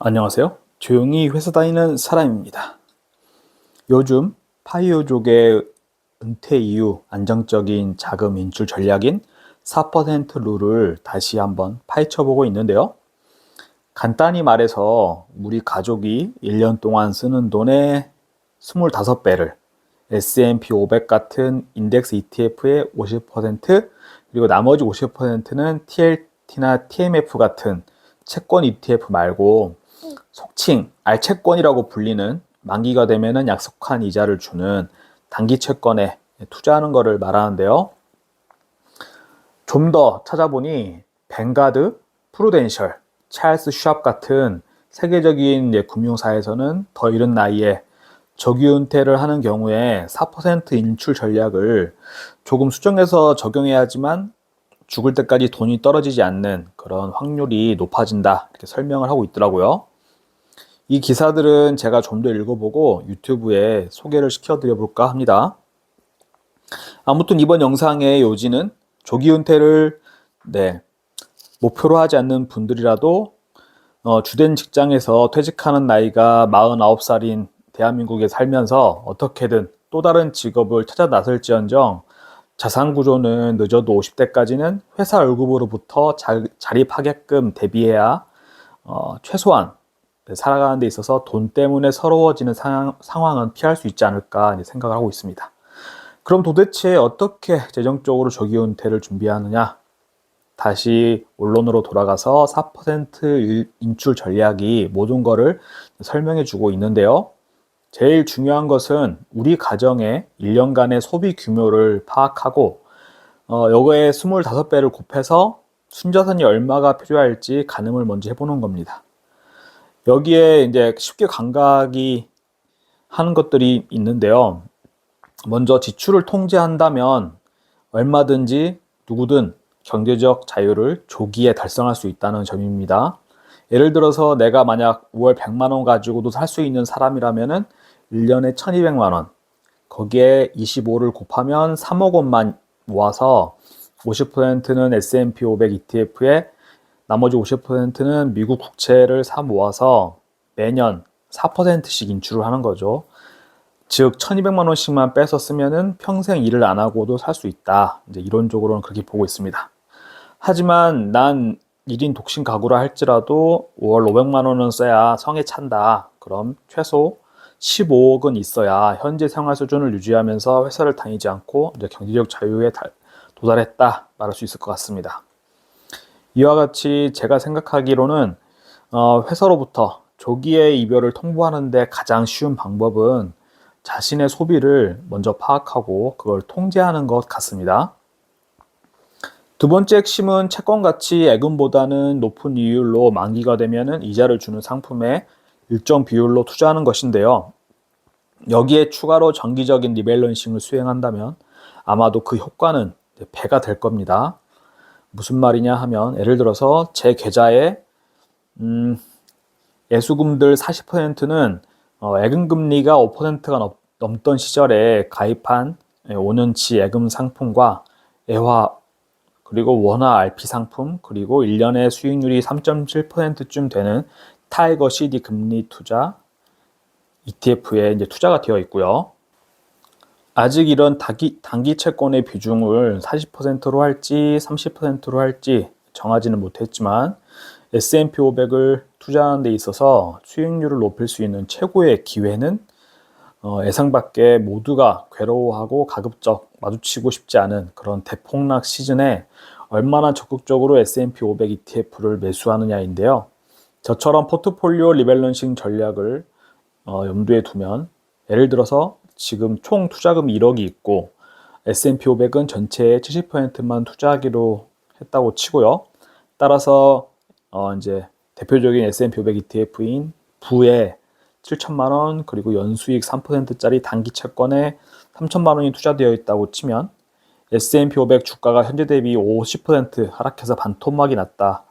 안녕하세요. 조용히 회사 다니는 사람입니다. 요즘 파이어족의 은퇴 이후 안정적인 자금 인출 전략인 4% 룰을 다시 한번 파헤쳐보고 있는데요. 간단히 말해서 우리 가족이 1년 동안 쓰는 돈의 25배를 S&P 500 같은 인덱스 ETF의 50%, 그리고 나머지 50%는 TLT나 TMF 같은 채권 ETF 말고 속칭 알채권이라고 불리는 만기가 되면은 약속한 이자를 주는 단기 채권에 투자하는 것을 말하는데요. 좀 더 찾아보니 뱅가드, 프루덴셜, 찰스 슈왑 같은 세계적인 금융사에서는 더 이른 나이에 저기은퇴를 하는 경우에 4% 인출 전략을 조금 수정해서 적용해야 하지만 죽을 때까지 돈이 떨어지지 않는 그런 확률이 높아진다, 이렇게 설명을 하고 있더라고요. 이 기사들은 제가 좀 더 읽어보고 유튜브에 소개를 시켜드려 볼까 합니다. 아무튼 이번 영상의 요지는 조기 은퇴를 목표로 하지 않는 분들이라도 주된 직장에서 퇴직하는 나이가 49살인 대한민국에 살면서 어떻게든 또 다른 직업을 찾아 나설지언정 자산 구조는 늦어도 50대까지는 회사 월급으로부터 자립하게끔 대비해야 최소한 살아가는 데 있어서 돈 때문에 서러워지는 상황은 피할 수 있지 않을까 생각을 하고 있습니다. 그럼 도대체 어떻게 재정적으로 조기 은퇴를 준비하느냐? 다시 원론으로 돌아가서 4% 인출 전략이 모든 것을 설명해 주고 있는데요. 제일 중요한 것은 우리 가정의 1년간의 소비 규모를 파악하고 요거에 25배를 곱해서 순자산이 얼마가 필요할지 가늠을 먼저 해보는 겁니다. 여기에 이제 쉽게 감각이 하는 것들이 있는데요. 먼저 지출을 통제한다면 얼마든지 누구든 경제적 자유를 조기에 달성할 수 있다는 점입니다. 예를 들어서 내가 만약 5월 100만 원 가지고도 살 수 있는 사람이라면은 1년에 1200만 원, 거기에 25를 곱하면 3억 원만 모아서 50%는 S&P 500 ETF에 나머지 50%는 미국 국채를 사 모아서 매년 4%씩 인출을 하는 거죠. 즉 1200만 원씩만 빼서 쓰면은 평생 일을 안 하고도 살 수 있다. 이제 이론적으로는 그렇게 보고 있습니다. 하지만 난 1인 독신 가구라 할지라도 월 500만 원은 써야 성에 찬다. 그럼 최소 15억은 있어야 현재 생활 수준을 유지하면서 회사를 다니지 않고 이제 경제적 자유에 도달했다 말할 수 있을 것 같습니다. 이와 같이 제가 생각하기로는 회사로부터 조기의 이별을 통보하는 데 가장 쉬운 방법은 자신의 소비를 먼저 파악하고 그걸 통제하는 것 같습니다. 두 번째 핵심은 채권같이 예금보다는 높은 이율로 만기가 되면 이자를 주는 상품에 일정 비율로 투자하는 것인데요. 여기에 추가로 정기적인 리밸런싱을 수행한다면 아마도 그 효과는 배가 될 겁니다. 무슨 말이냐 하면 예를 들어서 제 계좌에 예수금들 40%는 예금금리가 5%가 넘던 시절에 가입한 5년치 예금 상품과 애화 그리고 원화 RP 상품 그리고 1년에 수익률이 3.7%쯤 되는 타이거 CD 금리 투자 ETF에 이제 투자가 되어 있고요. 아직 이런 단기 채권의 비중을 40%로 할지 30%로 할지 정하지는 못했지만 S&P 500을 투자하는 데 있어서 수익률을 높일 수 있는 최고의 기회는 예상 밖에 모두가 괴로워하고 가급적 마주치고 싶지 않은 그런 대폭락 시즌에 얼마나 적극적으로 S&P 500 ETF를 매수하느냐인데요. 저처럼 포트폴리오 리밸런싱 전략을 염두에 두면 예를 들어서 지금 총 투자금 1억이 있고 S&P 500은 전체의 70%만 투자하기로 했다고 치고요. 따라서 이제 대표적인 S&P 500 ETF인 부에 7천만 원 그리고 연수익 3%짜리 단기 채권에 3천만 원이 투자되어 있다고 치면 S&P 500 주가가 현재 대비 50% 하락해서 반토막이 났다.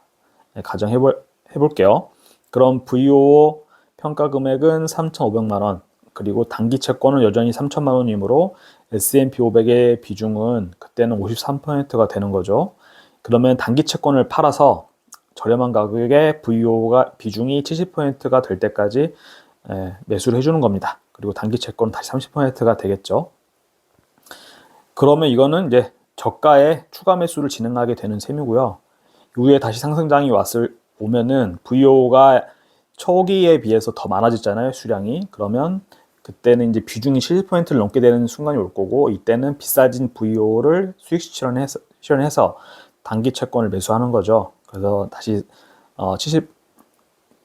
가정해볼게요. 그럼 VO 평가 금액은 3,500만 원 그리고 단기 채권은 여전히 3천만 원이므로 S&P 500의 비중은 그때는 53%가 되는 거죠. 그러면 단기 채권을 팔아서 저렴한 가격에 VO가 비중이 70%가 될 때까지 매수를 해주는 겁니다. 그리고 단기 채권은 다시 30%가 되겠죠. 그러면 이거는 이제 저가의 추가 매수를 진행하게 되는 셈이고요. 이후에 다시 상승장이 오면은 VO가 초기에 비해서 더 많아졌잖아요, 수량이. 그러면 그때는 이제 비중이 70%를 넘게 되는 순간이 올 거고, 이때는 비싸진 VO를 수익 실현해서 단기 채권을 매수하는 거죠. 그래서 다시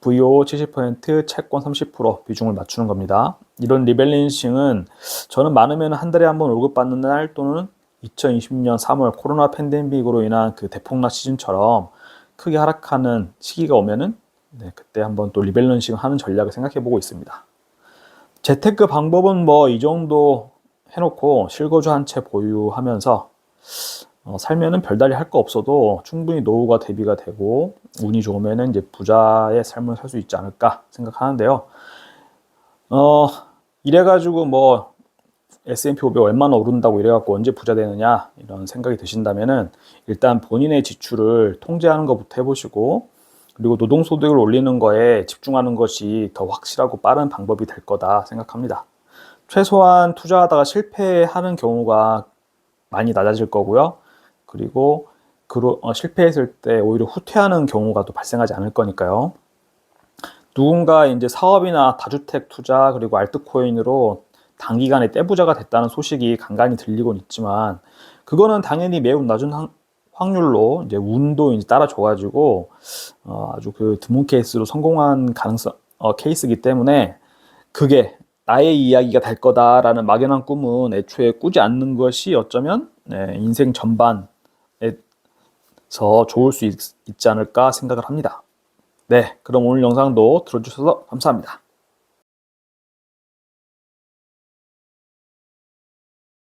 VO 70%, 채권 30% 비중을 맞추는 겁니다. 이런 리밸런싱은 저는 많으면 한 달에 한 번 월급 받는 날 또는 2020년 3월 코로나 팬데믹으로 인한 그 대폭락 시즌처럼 크게 하락하는 시기가 오면은 그때 한번 또 리밸런싱 하는 전략을 생각해 보고 있습니다. 재테크 방법은 뭐 이 정도 해놓고 실거주 한 채 보유하면서 살면은 별다리 할 거 없어도 충분히 노후가 대비가 되고 운이 좋으면은 이제 부자의 삶을 살 수 있지 않을까 생각하는데요. 이래가지고 뭐 S&P 500 얼마나 오른다고 이래갖고 언제 부자 되느냐 이런 생각이 드신다면은 일단 본인의 지출을 통제하는 것부터 해보시고, 그리고 노동소득을 올리는 거에 집중하는 것이 더 확실하고 빠른 방법이 될 거다 생각합니다. 최소한 투자하다가 실패하는 경우가 많이 낮아질 거고요. 그리고 실패했을 때 오히려 후퇴하는 경우가 또 발생하지 않을 거니까요. 누군가 이제 사업이나 다주택 투자 그리고 알트코인으로 단기간에 떼부자가 됐다는 소식이 간간히 들리곤 있지만, 그거는 당연히 매우 낮은 확률로 이제 운도 이제 따라줘가지고 아주 그 드문 케이스로 성공한 케이스이기 때문에, 그게 나의 이야기가 될 거다라는 막연한 꿈은 애초에 꾸지 않는 것이 어쩌면 인생 전반에서 좋을 수 있지 않을까 생각을 합니다. 네, 그럼 오늘 영상도 들어주셔서 감사합니다.